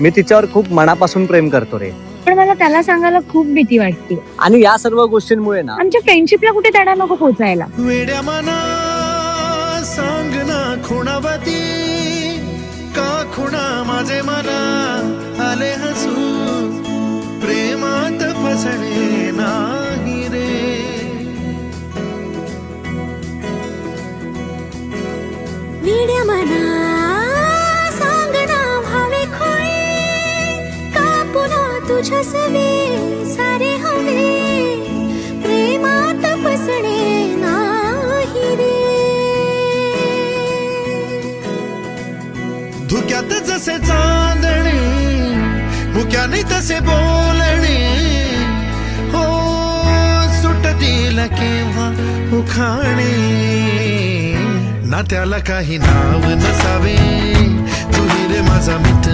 मी तिच्यावर खूप मनापासून प्रेम करतो रे. पण मला त्याला सांगायला खूप भीती वाटते. आणि या सर्व गोष्टींमुळे ना आमच्या फ्रेंडशिपला कुठे तडा नको पोचायला. वेड्या मना सांग ना खुणावती का खुणा माझे मला आले हसू प्रेमात फसणे नाही रे. वेड्या मना सांग ना भावे खोळे का पुन्हा तुझ्या सवे सारे हवे प्रेमात फसणे नाही रे. धुक्यात जसे चांदणे मुक्याने तसे बोलणे हो सुटतील केव्हा उखाणे ना त्याला काही नाव नसावे तू रे माझा मित्र